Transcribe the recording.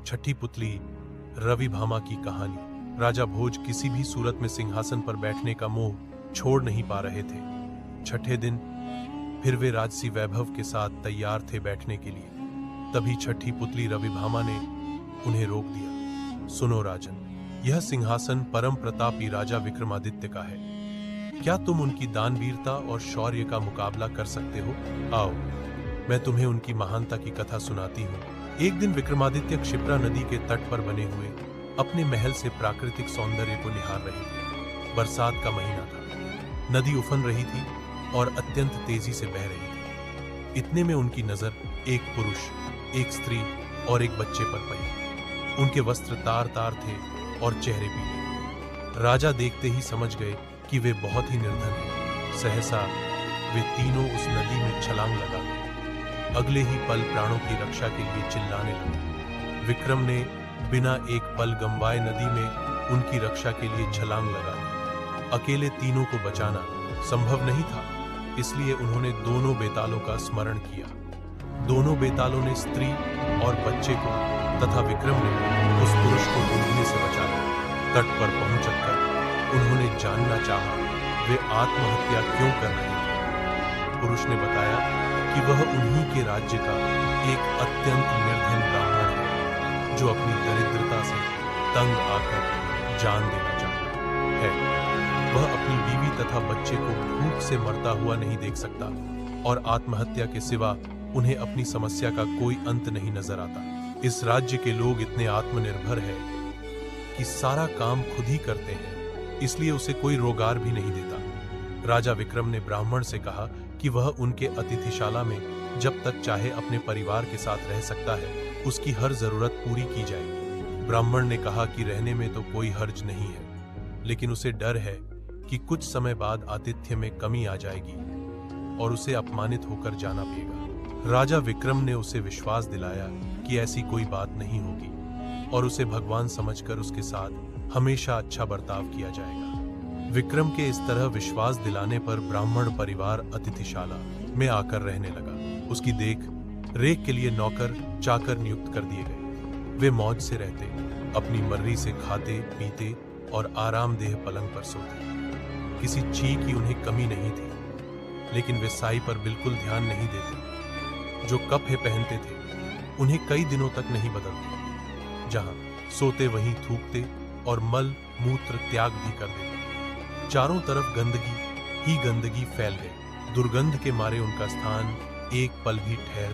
छठी पुतली रवि भामा की कहानी। राजा भोज किसी भी सूरत में सिंहासन पर बैठने का मोह छोड़ नहीं पा रहे थे। छठे दिन फिर वे राजसी वैभव के साथ तैयार थे बैठने के लिए। तभी छठी पुतली रवि भामा ने उन्हें रोक दिया। सुनो राजन, यह सिंहासन परम प्रतापी राजा विक्रमादित्य का है। क्या तुम उनकी दानवीरता और शौर्य का मुकाबला कर सकते हो? आओ, मैं तुम्हें उनकी महानता की कथा सुनाती हूँ। एक दिन विक्रमादित्य क्षिप्रा नदी के तट पर बने हुए अपने महल से प्राकृतिक सौंदर्य को निहार रहे थे। बरसात का महीना था, नदी उफन रही थी और अत्यंत तेजी से बह रही थी। इतने में उनकी नजर एक पुरुष, एक स्त्री और एक बच्चे पर पड़ी। उनके वस्त्र तार तार थे और चेहरे पीले। राजा देखते ही समझ गए कि वे बहुत ही निर्धन हैं। सहसा वे तीनों उस नदी में छलांग लगा गए। अगले ही पल प्राणों की रक्षा के लिए चिल्लाने लगे। विक्रम ने बिना एक पल गंवाए नदी में उनकी रक्षा के लिए छलांग लगा दी। अकेले तीनों को बचाना संभव नहीं था, इसलिए उन्होंने दोनों बेतालों का स्मरण किया। दोनों बेतालों ने स्त्री और बच्चे को तथा विक्रम ने उस पुरुष को डूबने से बचाया। तट पर पहुंचकर उन्होंने जानना चाहा वे आत्महत्या क्यों कर रहे थे। पुरुष ने बताया कि वह उन्हीं के राज्य का एक अत्यंत निर्धन ब्राह्मण है, जो अपनी दरिद्रता से तंग आकर जान देना चाहता है। वह अपनी बीवी तथा बच्चे को भूख से मरता हुआ नहीं देख सकता और आत्महत्या के सिवा उन्हें अपनी समस्या का कोई अंत नहीं नजर आता। इस राज्य के लोग इतने आत्मनिर्भर हैं कि सारा काम खुद ही करते हैं, इसलिए उसे कोई रोजगार भी नहीं देता। राजा विक्रम ने ब्राह्मण से कहा कि वह उनके अतिथिशाला में जब तक चाहे अपने परिवार के साथ रह सकता है, उसकी हर जरूरत पूरी की जाएगी। ब्राह्मण ने कहा कि रहने में तो कोई हर्ज नहीं है, लेकिन उसे डर है कि कुछ समय बाद आतिथ्य में कमी आ जाएगी और उसे अपमानित होकर जाना पड़ेगा। राजा विक्रम ने उसे विश्वास दिलाया कि ऐसी कोई बात नहीं होगी और उसे भगवान समझकर उसके साथ हमेशा अच्छा बर्ताव किया जाएगा। विक्रम के इस तरह विश्वास दिलाने पर ब्राह्मण परिवार अतिथिशाला में आकर रहने लगा। उसकी देख रेख के लिए नौकर चाकर नियुक्त कर दिए गए। वे मौज से रहते, अपनी मर्जी से खाते पीते और आरामदेह पलंग पर सोते। किसी चीज की उन्हें कमी नहीं थी, लेकिन वे साई पर बिल्कुल ध्यान नहीं देते। जो कपड़े पहनते थे उन्हें कई दिनों तक नहीं बदलते। जहां सोते वहीं थूकते और मल मूत्र त्याग भी कर देते। चारों तरफ गंदगी ही गंदगी फैल गई। दुर्गंध के मारे उनका स्थान एक पल भी ठहर